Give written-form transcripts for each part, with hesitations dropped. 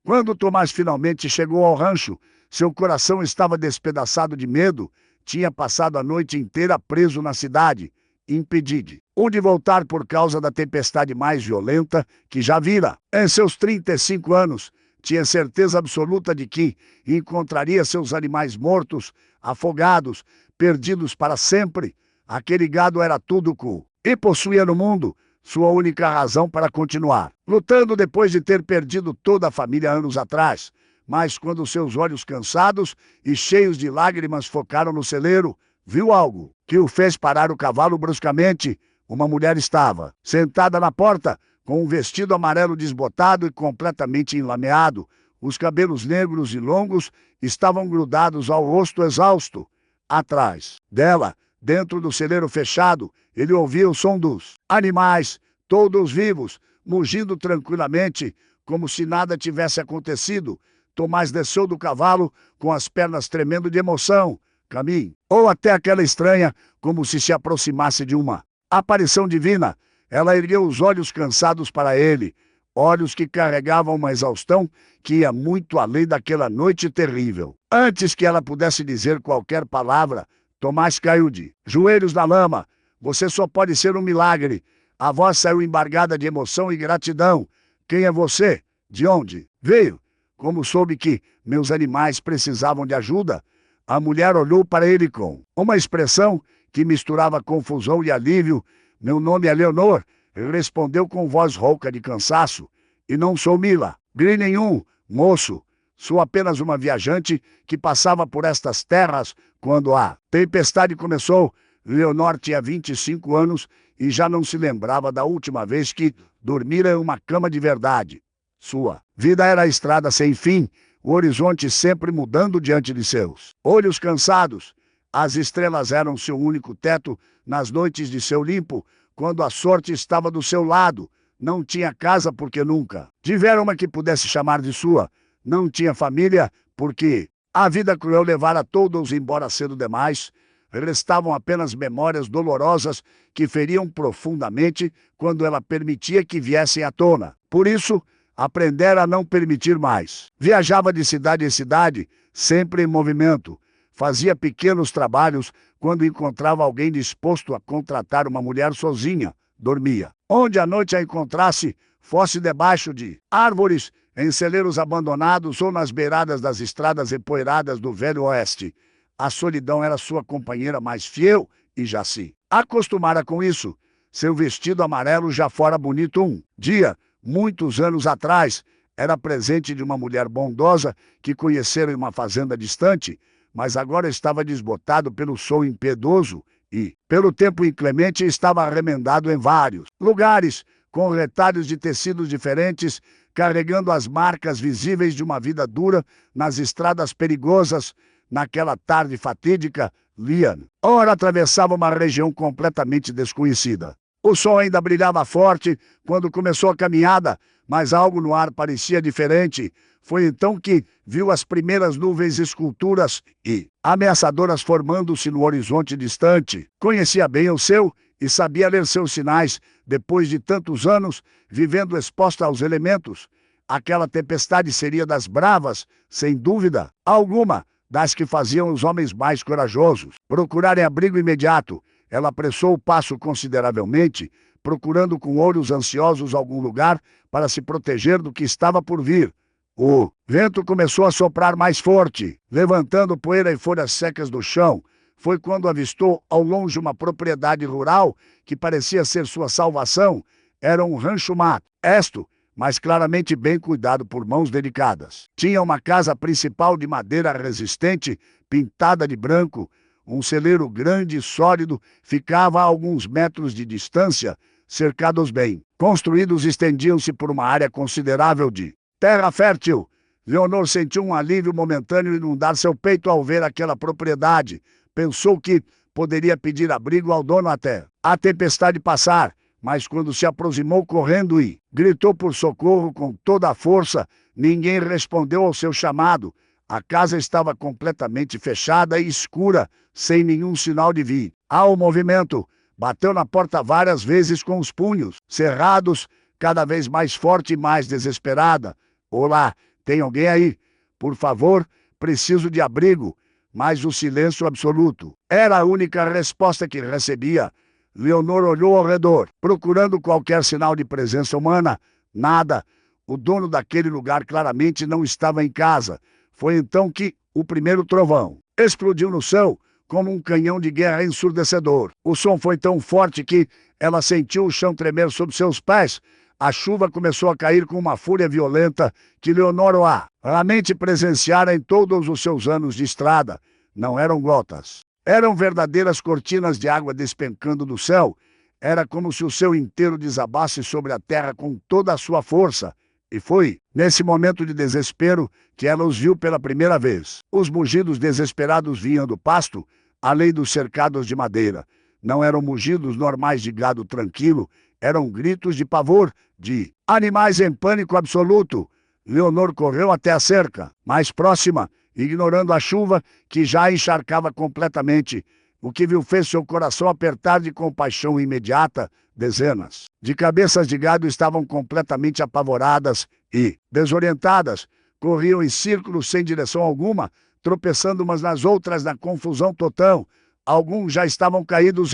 Quando Tomás finalmente chegou ao rancho, seu coração estava despedaçado de medo. Tinha passado a noite inteira preso na cidade, impedido de voltar por causa da tempestade mais violenta que já vira. Em seus 35 anos, tinha certeza absoluta de que encontraria seus animais mortos, afogados, perdidos para sempre. Aquele gado era tudo e possuía no mundo sua única razão para continuar, lutando depois de ter perdido toda a família anos atrás. Mas quando seus olhos cansados e cheios de lágrimas focaram no celeiro, viu algo que o fez parar o cavalo bruscamente. Uma mulher estava sentada na porta, com um vestido amarelo desbotado e completamente enlameado. Os cabelos negros e longos estavam grudados ao rosto exausto. Atrás dela, dentro do celeiro fechado, ele ouvia o som dos animais, todos vivos, mugindo tranquilamente, como se nada tivesse acontecido. Tomás desceu do cavalo, com as pernas tremendo de emoção. Caminhou até aquela estranha, como se aproximasse de uma aparição divina. Ela ergueu os olhos cansados para ele, olhos que carregavam uma exaustão que ia muito além daquela noite terrível. Antes que ela pudesse dizer qualquer palavra, Tomás caiu de joelhos na lama. Você só pode ser um milagre. A voz saiu embargada de emoção e gratidão. Quem é você? De onde veio? Como soube que meus animais precisavam de ajuda? A mulher olhou para ele com uma expressão que misturava confusão e alívio. Meu nome é Leonor, respondeu com voz rouca de cansaço. E não sou Mila. Grille nenhum, moço. Sou apenas uma viajante que passava por estas terras quando a tempestade começou. Leonor tinha 25 anos e já não se lembrava da última vez que dormira em uma cama de verdade. Sua vida era a estrada sem fim, o horizonte sempre mudando diante de seus olhos cansados. As estrelas eram seu único teto nas noites de seu limpo, quando a sorte estava do seu lado. Não tinha casa porque nunca tivera uma que pudesse chamar de sua. Não tinha família porque a vida cruel levara todos embora cedo demais. Restavam apenas memórias dolorosas que feriam profundamente quando ela permitia que viessem à tona. Por isso, aprendera a não permitir mais. Viajava de cidade em cidade, sempre em movimento. Fazia pequenos trabalhos quando encontrava alguém disposto a contratar uma mulher sozinha. Dormia onde a noite a encontrasse, fosse debaixo de árvores, em celeiros abandonados ou nas beiradas das estradas empoeiradas do Velho Oeste. A solidão era sua companheira mais fiel e já se acostumara com isso. Seu vestido amarelo já fora bonito um dia, muitos anos atrás. Era presente de uma mulher bondosa que conhecera em uma fazenda distante, mas agora estava desbotado pelo sol impiedoso e, pelo tempo inclemente, estava remendado em vários lugares, com retalhos de tecidos diferentes, carregando as marcas visíveis de uma vida dura nas estradas perigosas. Naquela tarde fatídica, Lian ora atravessava uma região completamente desconhecida. O sol ainda brilhava forte quando começou a caminhada, mas algo no ar parecia diferente. Foi então que viu as primeiras nuvens esculturas e ameaçadoras formando-se no horizonte distante. Conhecia bem o seu e sabia ler seus sinais. Depois de tantos anos vivendo exposta aos elementos, aquela tempestade seria das bravas, sem dúvida alguma, das que faziam os homens mais corajosos procurarem abrigo imediato. Ela apressou o passo consideravelmente, procurando com olhos ansiosos algum lugar para se proteger do que estava por vir. O vento começou a soprar mais forte, levantando poeira e folhas secas do chão. Foi quando avistou ao longe uma propriedade rural que parecia ser sua salvação. Era um rancho modesto, mas claramente bem cuidado por mãos delicadas. Tinha uma casa principal de madeira resistente, pintada de branco. Um celeiro grande e sólido ficava a alguns metros de distância. Cercados bem construídos estendiam-se por uma área considerável de terra fértil. Leonor sentiu um alívio momentâneo inundar seu peito ao ver aquela propriedade. Pensou que poderia pedir abrigo ao dono até a tempestade passar, mas quando se aproximou correndo e gritou por socorro com toda a força, ninguém respondeu ao seu chamado. A casa estava completamente fechada e escura, sem nenhum sinal de vida. Ao movimento, bateu na porta várias vezes com os punhos cerrados, cada vez mais forte e mais desesperada. Olá, Tem alguém aí? Por favor, preciso de abrigo. Mas o silêncio absoluto era a única resposta que recebia. Leonor olhou ao redor, procurando qualquer sinal de presença humana. Nada. O dono daquele lugar claramente não estava em casa. Foi então que o primeiro trovão explodiu no céu como um canhão de guerra ensurdecedor. O som foi tão forte que ela sentiu o chão tremer sob seus pés. A chuva começou a cair com uma fúria violenta que Leonor raramente presenciara em todos os seus anos de estrada. Não eram gotas. Eram verdadeiras cortinas de água despencando do céu. Era como se o céu inteiro desabasse sobre a terra com toda a sua força. E foi nesse momento de desespero que ela os viu pela primeira vez. Os mugidos desesperados vinham do pasto, além dos cercados de madeira. Não eram mugidos normais de gado tranquilo, eram gritos de pavor, de animais em pânico absoluto. Leonor correu até a cerca, mais próxima, ignorando a chuva que já a encharcava completamente. O que viu fez seu coração apertar de compaixão imediata. Dezenas de cabeças de gado estavam completamente apavoradas e, desorientadas, corriam em círculos sem direção alguma, tropeçando umas nas outras na confusão total. Alguns já estavam caídos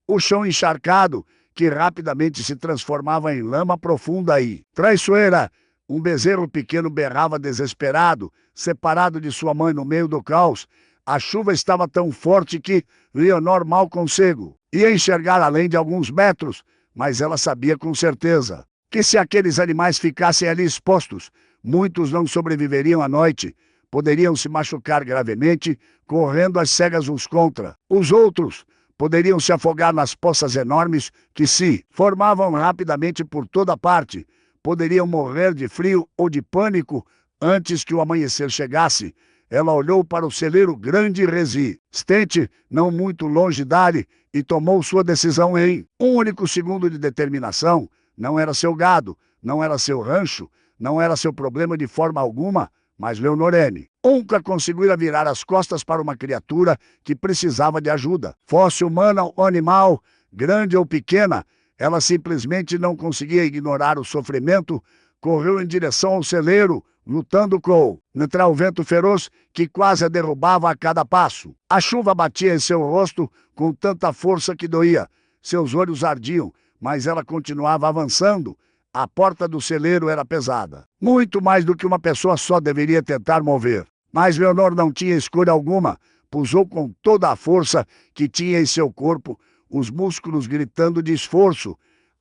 o chão encharcado, que rapidamente se transformava em lama profunda e traiçoeira. Um bezerro pequeno berrava desesperado, separado de sua mãe no meio do caos. A chuva estava tão forte que Leonor mal ia enxergar além de alguns metros, mas ela sabia com certeza que se aqueles animais ficassem ali expostos, muitos não sobreviveriam à noite. Poderiam se machucar gravemente, correndo às cegas uns contra os outros. Poderiam se afogar nas poças enormes que se formavam rapidamente por toda parte. Poderiam morrer de frio ou de pânico antes que o amanhecer chegasse. Ela olhou para o celeiro grande e resistente, não muito longe dali, e tomou sua decisão em um único segundo de determinação. Não era seu gado, não era seu rancho, não era seu problema de forma alguma, mas Leonorene nunca conseguira virar as costas para uma criatura que precisava de ajuda. Fosse humana ou animal, grande ou pequena, ela simplesmente não conseguia ignorar o sofrimento. Correu em direção ao celeiro, lutando contra o vento feroz que quase a derrubava a cada passo. A chuva batia em seu rosto com tanta força que doía. Seus olhos ardiam, mas ela continuava avançando. A porta do celeiro era pesada. Muito mais do que uma pessoa só deveria tentar mover. Mas Leonor não tinha escolha alguma. Pusou com toda a força que tinha em seu corpo, os músculos gritando de esforço.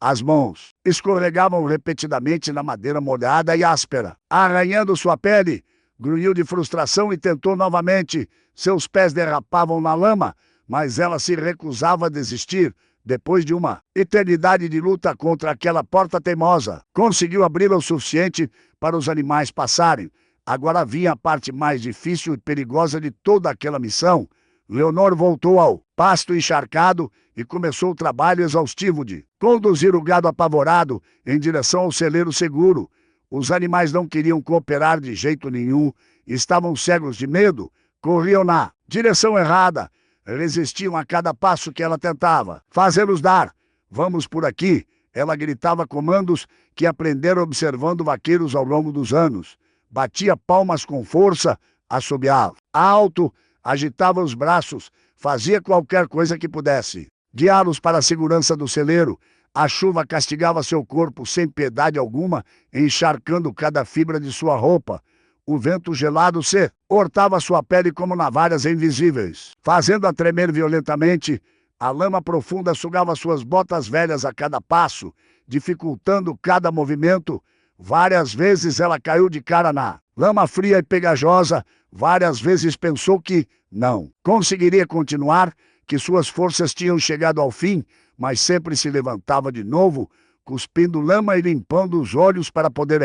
As mãos escorregavam repetidamente na madeira molhada e áspera, arranhando sua pele. Grunhiu de frustração e tentou novamente. Seus pés derrapavam na lama, mas ela se recusava a desistir. Depois de uma eternidade de luta contra aquela porta teimosa, conseguiu abri-la o suficiente para os animais passarem. Agora vinha a parte mais difícil e perigosa de toda aquela missão. Leonor voltou ao pasto encharcado e começou o trabalho exaustivo de conduzir o gado apavorado em direção ao celeiro seguro. Os animais não queriam cooperar de jeito nenhum, estavam cegos de medo, corriam na direção errada, resistiam a cada passo que ela tentava fazê-los dar. Vamos por aqui, ela gritava comandos que aprendera observando vaqueiros ao longo dos anos. Batia palmas com força, assobiava alto, agitava os braços, fazia qualquer coisa que pudesse guiá-los para a segurança do celeiro. A chuva castigava seu corpo sem piedade alguma, encharcando cada fibra de sua roupa. O vento gelado cortava sua pele como navalhas invisíveis, fazendo-a tremer violentamente. A lama profunda sugava suas botas velhas a cada passo, dificultando cada movimento. Várias vezes ela caiu de cara na lama fria e pegajosa. Várias vezes pensou que não conseguiria continuar, que suas forças tinham chegado ao fim, mas sempre se levantava de novo, cuspindo lama e limpando os olhos para poder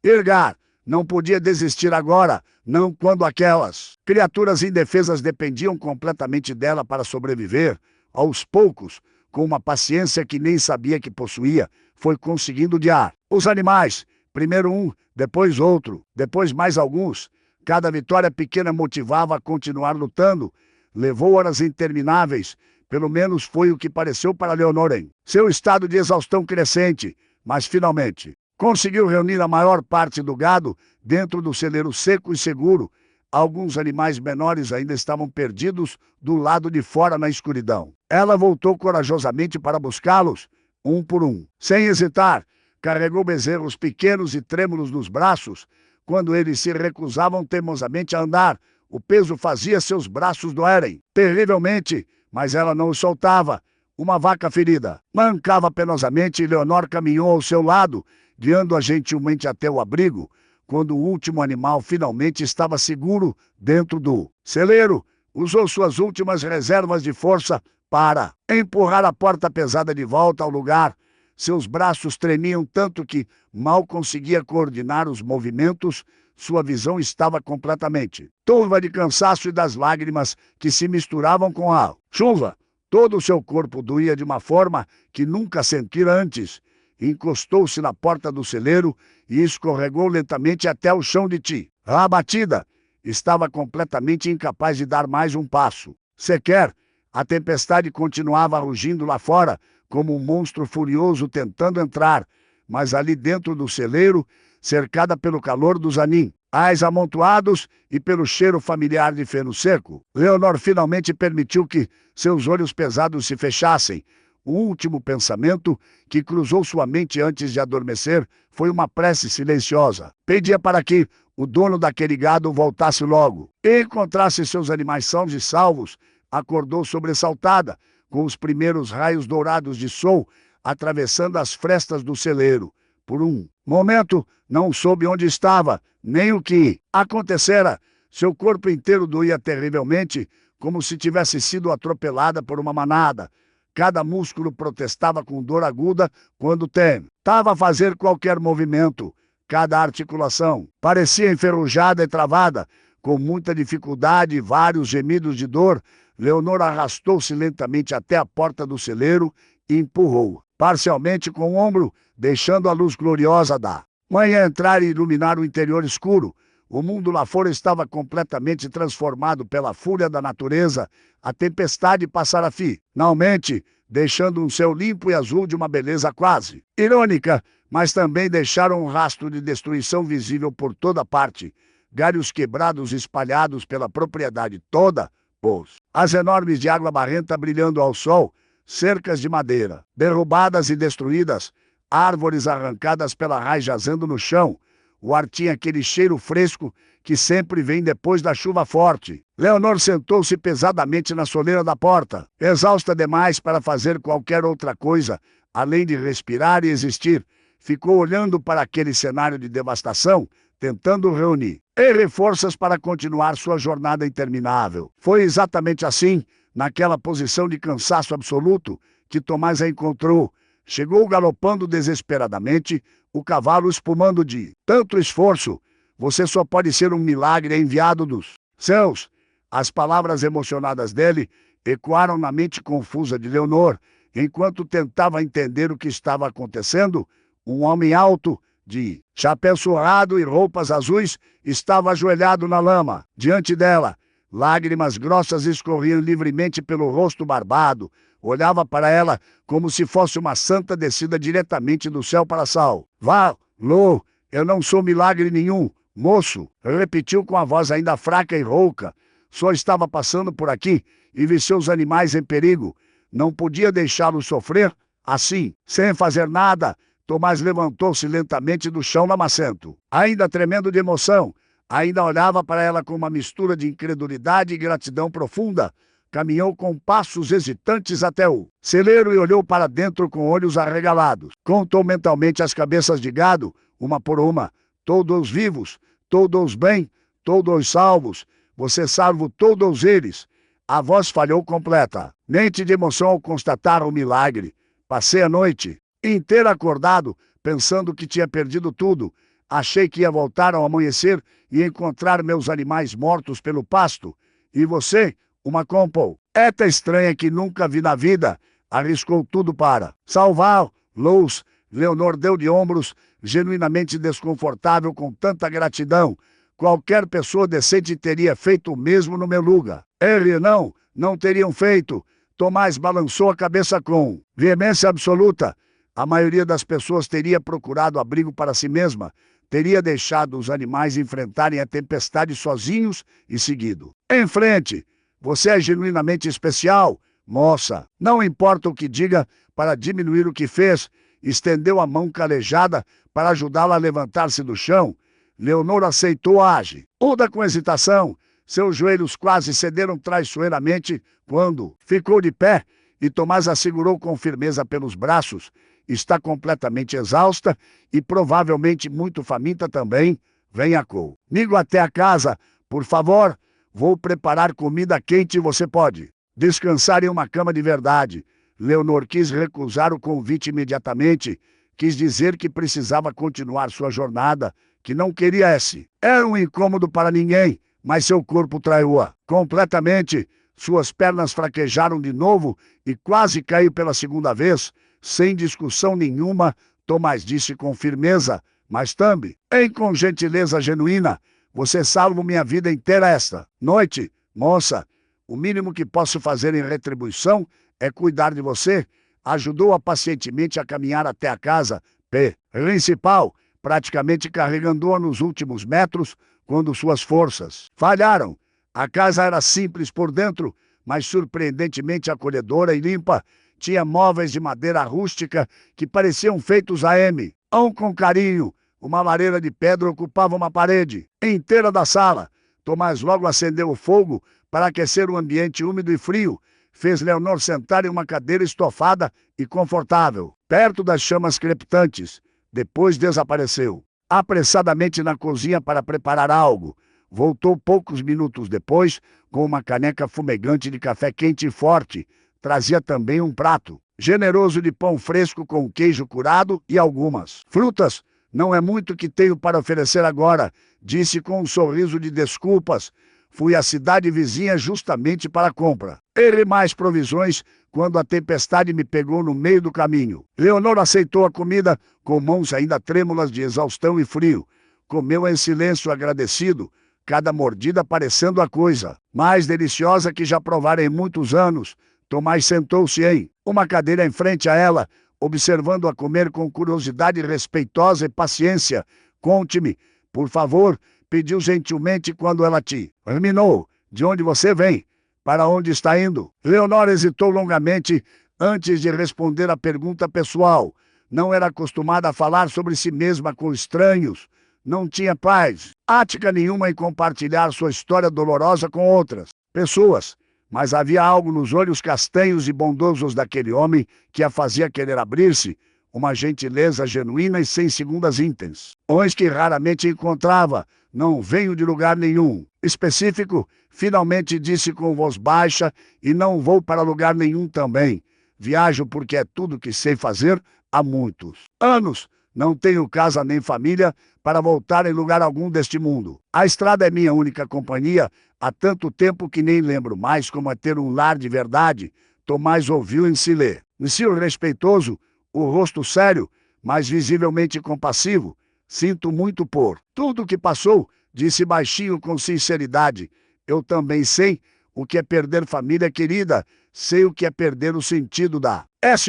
ergar. Não podia desistir agora, não quando aquelas criaturas indefesas dependiam completamente dela para sobreviver. Aos poucos, com uma paciência que nem sabia que possuía, foi conseguindo guiar os animais. Primeiro um, depois outro, depois mais alguns. Cada vitória pequena motivava a continuar lutando. Levou horas intermináveis, pelo menos foi o que pareceu para Leonor em seu estado de exaustão crescente, mas finalmente conseguiu reunir a maior parte do gado Dentro do celeiro seco e seguro, alguns animais menores ainda estavam perdidos do lado de fora na escuridão. Ela voltou corajosamente para buscá-los, um por um. Sem hesitar, carregou bezerros pequenos e trêmulos nos braços. Quando eles se recusavam teimosamente a andar, o peso fazia seus braços doerem terrivelmente, mas ela não os soltava. Uma vaca ferida mancava penosamente e Leonor caminhou ao seu lado, guiando-a gentilmente até o abrigo. Quando o último animal finalmente estava seguro dentro do celeiro, usou suas últimas reservas de força para empurrar a porta pesada de volta ao lugar. Seus braços tremiam tanto que mal conseguia coordenar os movimentos. Sua visão estava completamente turva de cansaço e das lágrimas que se misturavam com a chuva. Todo o seu corpo doía de uma forma que nunca sentira antes. Encostou-se na porta do celeiro e escorregou lentamente até o chão de ti. Abatida, estava completamente incapaz de dar mais um passo. Sequer, a tempestade continuava rugindo lá fora, como um monstro furioso tentando entrar, mas ali dentro do celeiro, cercada pelo calor dos animais amontoados e pelo cheiro familiar de feno seco, Leonor finalmente permitiu que seus olhos pesados se fechassem. O último pensamento que cruzou sua mente antes de adormecer foi uma prece silenciosa. Pedia para que o dono daquele gado voltasse logo e encontrasse seus animais sãos e salvos. Acordou sobressaltada, com os primeiros raios dourados de sol atravessando as frestas do celeiro. Por um momento, não soube onde estava, nem o que acontecera. Seu corpo inteiro doía terrivelmente, como se tivesse sido atropelada por uma manada. Cada músculo protestava com dor aguda quando tentava fazer qualquer movimento. Cada articulação parecia enferrujada e travada. Com muita dificuldade e vários gemidos de dor, Leonor arrastou-se lentamente até a porta do celeiro e empurrou, parcialmente com o ombro, deixando a luz gloriosa da manhã entrar e iluminar o interior escuro. O mundo lá fora estava completamente transformado pela fúria da natureza. A tempestade passara finalmente, deixando um céu limpo e azul de uma beleza quase irônica, mas também deixaram um rastro de destruição visível por toda parte. Galhos quebrados espalhados pela propriedade toda, as enormes de água barrenta brilhando ao sol, cercas de madeira derrubadas e destruídas, árvores arrancadas pela raiz jazendo no chão. O ar tinha aquele cheiro fresco que sempre vem depois da chuva forte. Leonor sentou-se pesadamente na soleira da porta, exausta demais para fazer qualquer outra coisa, além de respirar e existir. Ficou olhando para aquele cenário de devastação, tentando reunir forças para continuar sua jornada interminável. Foi exatamente assim, naquela posição de cansaço absoluto, que Tomás a encontrou. Chegou galopando desesperadamente, o cavalo espumando de tanto esforço. Você só pode ser um milagre enviado dos céus. As palavras emocionadas dele ecoaram na mente confusa de Leonor, enquanto tentava entender o que estava acontecendo. Um homem alto, de chapéu surrado e roupas azuis, estava ajoelhado na lama, diante dela. Lágrimas grossas escorriam livremente pelo rosto barbado. Olhava para ela como se fosse uma santa descida diretamente do céu para salvá-lo. Eu não sou milagre nenhum, moço, repetiu com a voz ainda fraca e rouca. Só estava passando por aqui e vi seus animais em perigo. Não podia deixá-los sofrer assim, sem fazer nada. Tomás levantou-se lentamente do chão lamacento, ainda tremendo de emoção. Ainda olhava para ela com uma mistura de incredulidade e gratidão profunda. Caminhou com passos hesitantes até o celeiro e olhou para dentro com olhos arregalados. Contou mentalmente as cabeças de gado, uma por uma. Todos vivos, todos bem, todos salvos. Você salvo todos eles. A voz falhou completamente de emoção ao constatar o milagre. Passei a noite inteira acordado, pensando que tinha perdido tudo. Achei que ia voltar ao amanhecer e encontrar meus animais mortos pelo pasto. E você, uma compota estranha que nunca vi na vida, arriscou tudo para salvá-los. Leonor deu de ombros, genuinamente desconfortável com tanta gratidão. Qualquer pessoa decente teria feito o mesmo no meu lugar. Ele não teriam feito. Tomás balançou a cabeça com veemência absoluta. A maioria das pessoas teria procurado abrigo para si mesma, teria deixado os animais enfrentarem a tempestade sozinhos e seguido. Em frente! Você é genuinamente especial, moça. Não importa o que diga para diminuir o que fez, estendeu a mão calejada para ajudá-la a levantar-se do chão. Leonor aceitou age. Oda com hesitação. Seus joelhos quase cederam traiçoeiramente quando ficou de pé e Tomás a segurou com firmeza pelos braços. Está completamente exausta e provavelmente muito faminta também. Venha comigo até a casa, por favor. Vou preparar comida quente e você pode descansar em uma cama de verdade. Leonor quis recusar o convite imediatamente. Quis dizer que precisava continuar sua jornada, que não queria esse. Era um incômodo para ninguém, mas seu corpo traiu-a completamente. Suas pernas fraquejaram de novo e quase caiu pela segunda vez. Sem discussão nenhuma, Tomás disse com firmeza, mas também, com gentileza genuína, você salva minha vida inteira esta noite, moça. O mínimo que posso fazer em retribuição é cuidar de você. Ajudou-a pacientemente a caminhar até a casa principal, praticamente carregando-a nos últimos metros, quando suas forças falharam. A casa era simples por dentro, mas surpreendentemente acolhedora e limpa. Tinha móveis de madeira rústica que pareciam feitos a M. Com carinho, uma lareira de pedra ocupava uma parede inteira da sala. Tomás logo acendeu o fogo para aquecer o ambiente úmido e frio. Fez Leonor sentar em uma cadeira estofada e confortável, perto das chamas crepitantes. Depois desapareceu apressadamente na cozinha para preparar algo. Voltou poucos minutos depois com uma caneca fumegante de café quente e forte. Trazia também um prato generoso de pão fresco com queijo curado e algumas frutas. Não é muito que tenho para oferecer agora, disse com um sorriso de desculpas. Fui à cidade vizinha justamente para a compra. Errei mais provisões quando a tempestade me pegou no meio do caminho. Leonor aceitou a comida com mãos ainda trêmulas de exaustão e frio. Comeu em silêncio agradecido, cada mordida parecendo a coisa mais deliciosa que já provara em muitos anos. Tomás sentou-se em uma cadeira em frente a ela, observando-a comer com curiosidade respeitosa e paciência. Conte-me, por favor, pediu gentilmente quando ela terminou. De onde você vem? Para onde está indo? Leonor hesitou longamente antes de responder a pergunta pessoal. Não era acostumada a falar sobre si mesma com estranhos. Não tinha paz, ática nenhuma em compartilhar sua história dolorosa com outras pessoas. Mas havia algo nos olhos castanhos e bondosos daquele homem que a fazia querer abrir-se, uma gentileza genuína e sem segundas intenções que raramente encontrava. Não venho de lugar nenhum específico, finalmente disse com voz baixa, e não vou para lugar nenhum também. Viajo porque é tudo que sei fazer há muitos anos. Não tenho casa nem família para voltar em lugar algum deste mundo. A estrada é minha única companhia. Há tanto tempo que nem lembro mais como é ter um lar de verdade. Tomás ouviu em silêncio respeitoso, o rosto sério, mas visivelmente compassivo. Sinto muito por tudo que passou, disse baixinho com sinceridade. Eu também sei o que é perder família querida. Sei o que é perder o sentido das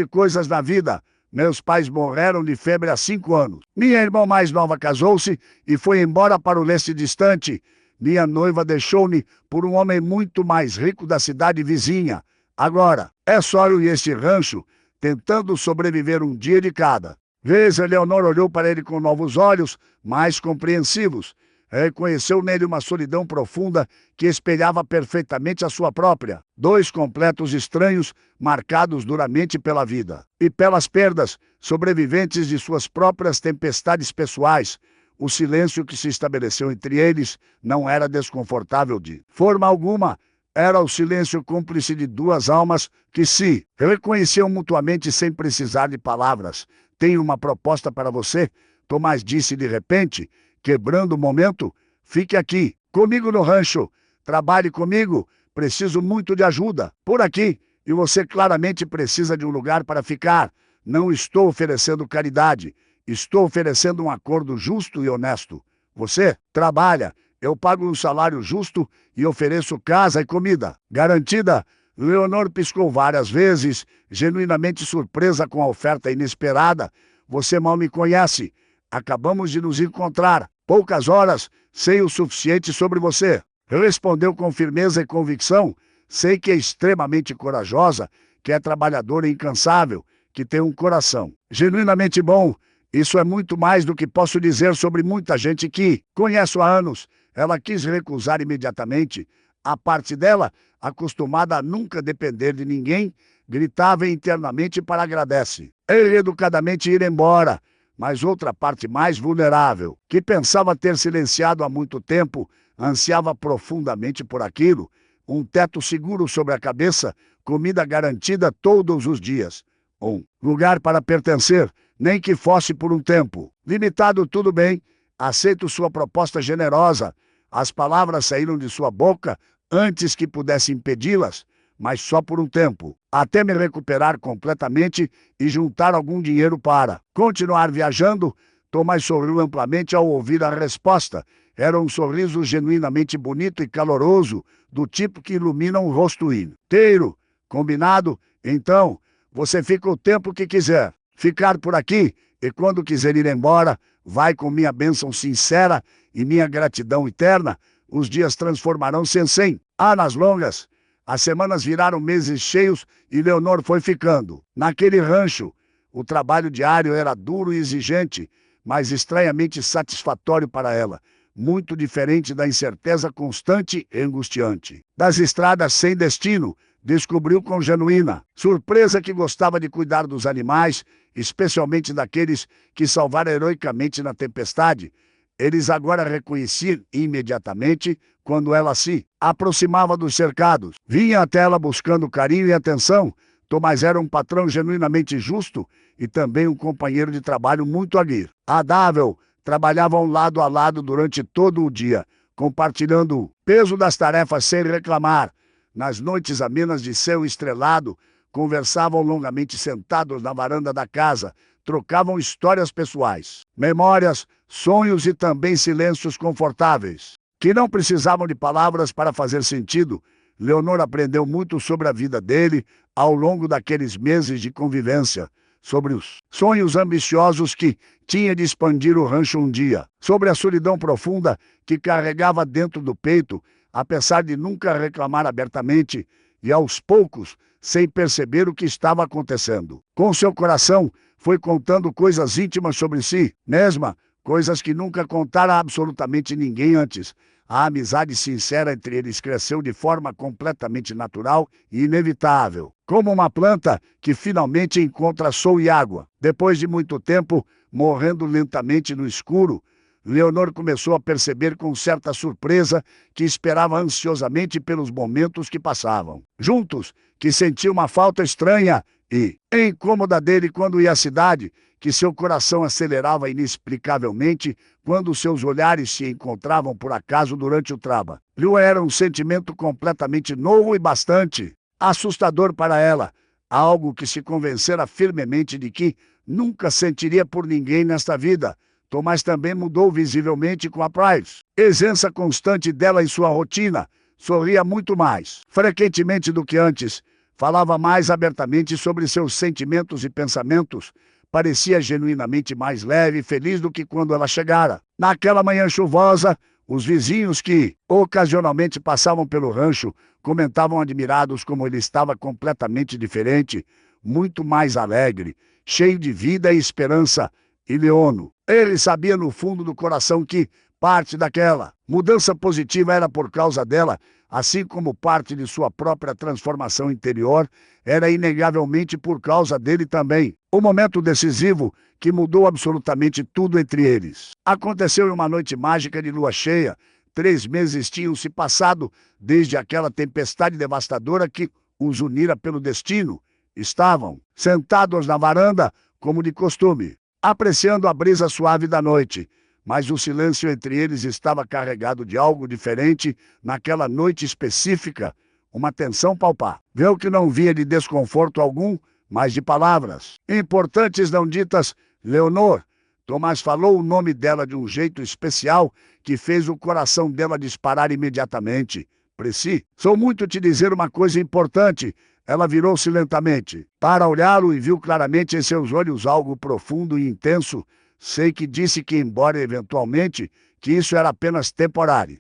coisas na vida. Meus pais morreram de febre há 5 anos. Minha irmã mais nova casou-se e foi embora para o leste distante. Minha noiva deixou-me por um homem muito mais rico da cidade vizinha. Agora, é só eu e este rancho, tentando sobreviver um dia de cada vez. Eleonor olhou para ele com novos olhos, mais compreensivos. Reconheceu nele uma solidão profunda que espelhava perfeitamente a sua própria. 2 completos estranhos, marcados duramente pela vida e pelas perdas, sobreviventes de suas próprias tempestades pessoais. O silêncio que se estabeleceu entre eles não era desconfortável de forma alguma. Era o silêncio cúmplice de 2 almas que se reconheciam mutuamente sem precisar de palavras. Tenho uma proposta para você, Tomás disse de repente, quebrando o momento. Fique aqui, comigo no rancho. Trabalhe comigo. Preciso muito de ajuda por aqui. E você claramente precisa de um lugar para ficar. Não estou oferecendo caridade. Estou oferecendo um acordo justo e honesto. Você trabalha, eu pago um salário justo e ofereço casa e comida garantida. Leonor piscou várias vezes, genuinamente surpresa com a oferta inesperada. Você mal me conhece. Acabamos de nos encontrar. Poucas horas, sei o suficiente sobre você. Respondeu com firmeza e convicção. Sei que é extremamente corajosa, que é trabalhadora e incansável, que tem um coração genuinamente bom. Isso é muito mais do que posso dizer sobre muita gente que conheço há anos. Ela quis recusar imediatamente. A parte dela, acostumada a nunca depender de ninguém, gritava internamente para agradece. Ele educadamente ir embora. Mas outra parte mais vulnerável, que pensava ter silenciado há muito tempo, ansiava profundamente por aquilo, um teto seguro sobre a cabeça, comida garantida todos os dias, um lugar para pertencer, nem que fosse por um tempo. Limitado, tudo bem, aceito sua proposta generosa. As palavras saíram de sua boca antes que pudesse impedi-las, mas só por um tempo, até me recuperar completamente e juntar algum dinheiro para continuar viajando. Tomás sorriu amplamente ao ouvir a resposta. Era um sorriso genuinamente bonito e caloroso, do tipo que ilumina um rosto inteiro. Combinado? Então, você fica o tempo que quiser. Ficar por aqui, e quando quiser ir embora, vai com minha bênção sincera e minha gratidão eterna. Os dias transformarão-se em 100 anos longas. As semanas viraram meses cheios e Leonor foi ficando. Naquele rancho, o trabalho diário era duro e exigente, mas estranhamente satisfatório para ela. Muito diferente da incerteza constante e angustiante das estradas sem destino. Descobriu com genuína surpresa que gostava de cuidar dos animais, especialmente daqueles que salvaram heroicamente na tempestade. Eles agora reconheciam imediatamente quando ela se aproximava dos cercados. Vinha até ela buscando carinho e atenção. Tomás era um patrão genuinamente justo e também um companheiro de trabalho muito agradável. Trabalhavam lado a lado durante todo o dia, compartilhando o peso das tarefas sem reclamar. Nas noites amenas de céu estrelado, conversavam longamente sentados na varanda da casa, trocavam histórias pessoais, memórias, sonhos e também silêncios confortáveis, que não precisavam de palavras para fazer sentido. Leonor aprendeu muito sobre a vida dele ao longo daqueles meses de convivência, sobre os sonhos ambiciosos que tinha de expandir o rancho um dia, sobre a solidão profunda que carregava dentro do peito, apesar de nunca reclamar abertamente, e aos poucos, sem perceber o que estava acontecendo. Com seu coração, foi contando coisas íntimas sobre si mesma, coisas que nunca contara a absolutamente ninguém antes. A amizade sincera entre eles cresceu de forma completamente natural e inevitável, como uma planta que finalmente encontra sol e água. Depois de muito tempo, morrendo lentamente no escuro, Leonor começou a perceber com certa surpresa que esperava ansiosamente pelos momentos que passavam juntos, que sentia uma falta estranha e incômoda dele quando ia à cidade, que seu coração acelerava inexplicavelmente quando seus olhares se encontravam por acaso durante o trabalho. Era um sentimento completamente novo e bastante assustador para ela, algo que se convencera firmemente de que nunca sentiria por ninguém nesta vida. Tomás também mudou visivelmente com a presença constante dela em sua rotina. Sorria muito mais frequentemente do que antes, falava mais abertamente sobre seus sentimentos e pensamentos, parecia genuinamente mais leve e feliz do que quando ela chegara. Naquela manhã chuvosa, os vizinhos que ocasionalmente passavam pelo rancho comentavam admirados como ele estava completamente diferente, muito mais alegre, cheio de vida e esperança. E Leono, ele sabia no fundo do coração que parte daquela mudança positiva era por causa dela, assim como parte de sua própria transformação interior era inegavelmente por causa dele também. O momento decisivo que mudou absolutamente tudo entre eles aconteceu em uma noite mágica de lua cheia. 3 meses tinham se passado desde aquela tempestade devastadora que os unira pelo destino. Estavam sentados na varanda, como de costume, apreciando a brisa suave da noite, mas o silêncio entre eles estava carregado de algo diferente naquela noite específica, uma tensão palpável que não vinha de desconforto algum, mas de palavras importantes não ditas. Leonor. Tomás falou o nome dela de um jeito especial que fez o coração dela disparar imediatamente. Preciso muito te dizer uma coisa importante. Ela virou-se lentamente para olhá-lo e viu claramente em seus olhos algo profundo e intenso. Sei que disse que, embora eventualmente, que isso era apenas temporário.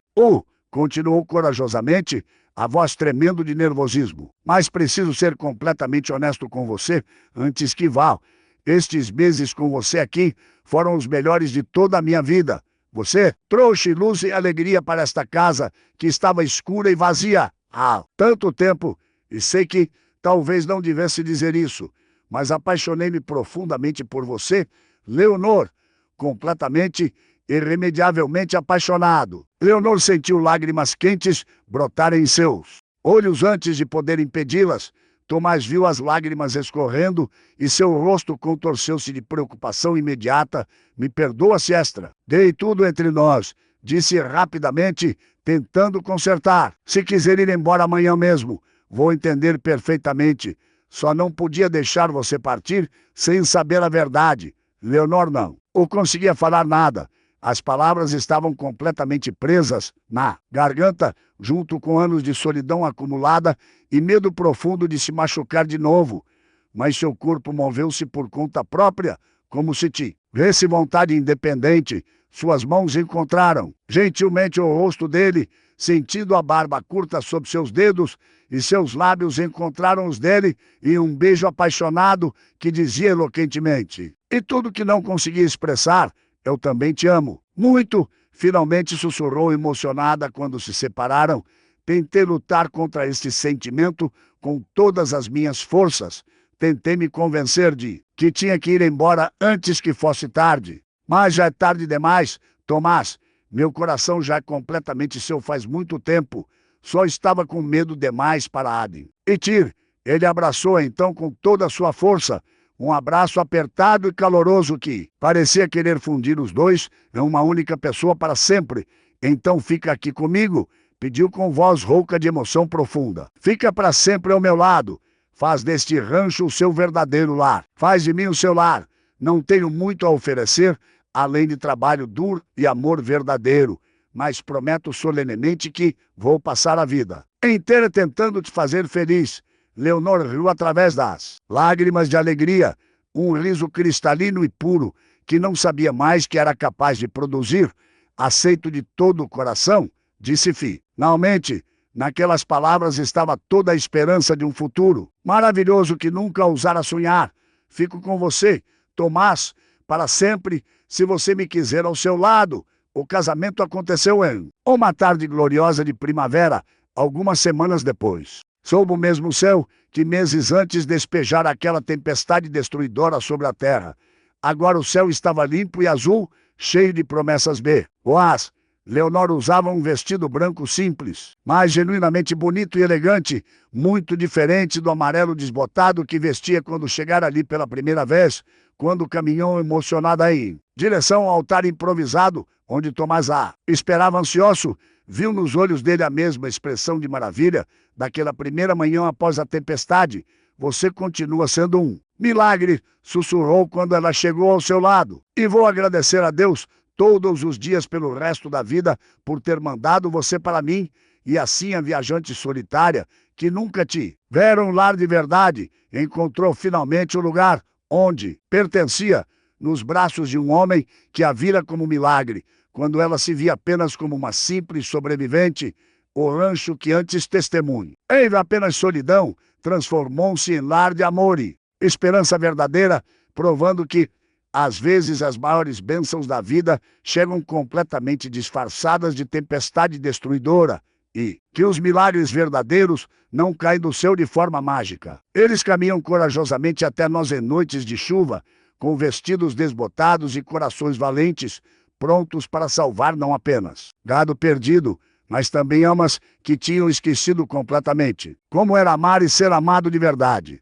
Continuou corajosamente, a voz tremendo de nervosismo. Mas preciso ser completamente honesto com você, antes que vá. Estes meses com você aqui foram os melhores de toda a minha vida. Você trouxe luz e alegria para esta casa, que estava escura e vazia há tanto tempo, e sei que talvez não devesse dizer isso, mas apaixonei-me profundamente por você, Leonor, completamente, irremediavelmente apaixonado. Leonor sentiu lágrimas quentes brotarem em seus olhos antes de poder impedi-las. Tomás viu as lágrimas escorrendo e seu rosto contorceu-se de preocupação imediata. Me perdoa, Siestra. Dei tudo entre nós, disse rapidamente, tentando consertar. Se quiser ir embora amanhã mesmo, vou entender perfeitamente. Só não podia deixar você partir sem saber a verdade. Leonor não conseguia falar nada. As palavras estavam completamente presas na garganta, junto com anos de solidão acumulada e medo profundo de se machucar de novo. Mas seu corpo moveu-se por conta própria, como se tivesse vontade independente. Suas mãos encontraram gentilmente o rosto dele, sentindo a barba curta sob seus dedos, e seus lábios encontraram os dele em um beijo apaixonado que dizia eloquentemente: e tudo que não conseguia expressar, eu também te amo. Muito, finalmente sussurrou emocionada quando se separaram. Tentei lutar contra este sentimento com todas as minhas forças. Tentei me convencer de que tinha que ir embora antes que fosse tarde. Mas já é tarde demais, Tomás. Meu coração já é completamente seu faz muito tempo. Só estava com medo demais para Aden. E Tyr, ele abraçou então com toda a sua força. Um abraço apertado e caloroso que parecia querer fundir os dois em uma única pessoa para sempre. Então fica aqui comigo, pediu com voz rouca de emoção profunda. Fica para sempre ao meu lado. Faz deste rancho o seu verdadeiro lar. Faz de mim o seu lar. Não tenho muito a oferecer, além de trabalho duro e amor verdadeiro. Mas prometo solenemente que vou passar a vida inteira tentando te fazer feliz. Leonor riu através das lágrimas de alegria, um riso cristalino e puro, que não sabia mais que era capaz de produzir. Aceito de todo o coração, disse finalmente. Naquelas palavras estava toda a esperança de um futuro maravilhoso que nunca ousara sonhar. Fico com você, Tomás, para sempre, se você me quiser ao seu lado. O casamento aconteceu em uma tarde gloriosa de primavera, algumas semanas depois. Sob o mesmo céu que meses antes despejara aquela tempestade destruidora sobre a terra. Agora o céu estava limpo e azul, cheio de promessas boas. Leonor usava um vestido branco simples, mas genuinamente bonito e elegante, muito diferente do amarelo desbotado que vestia quando chegara ali pela primeira vez, quando caminhou emocionada em direção ao altar improvisado, onde Tomás a esperava ansioso. Viu nos olhos dele a mesma expressão de maravilha daquela primeira manhã após a tempestade. Você continua sendo um milagre, sussurrou quando ela chegou ao seu lado. E vou agradecer a Deus todos os dias pelo resto da vida por ter mandado você para mim. E assim a viajante solitária, que nunca tivera um lar de verdade, encontrou finalmente o lugar onde pertencia, nos braços de um homem que a vira como milagre. Quando ela se via apenas como uma simples sobrevivente, o rancho que antes testemunho era apenas solidão, transformou-se em lar de amor e esperança verdadeira, provando que, às vezes, as maiores bênçãos da vida chegam completamente disfarçadas de tempestade destruidora e que os milagres verdadeiros não caem do céu de forma mágica. Eles caminham corajosamente até nós em noites de chuva, com vestidos desbotados e corações valentes, prontos para salvar não apenas gado perdido, mas também almas que tinham esquecido completamente como era amar e ser amado de verdade.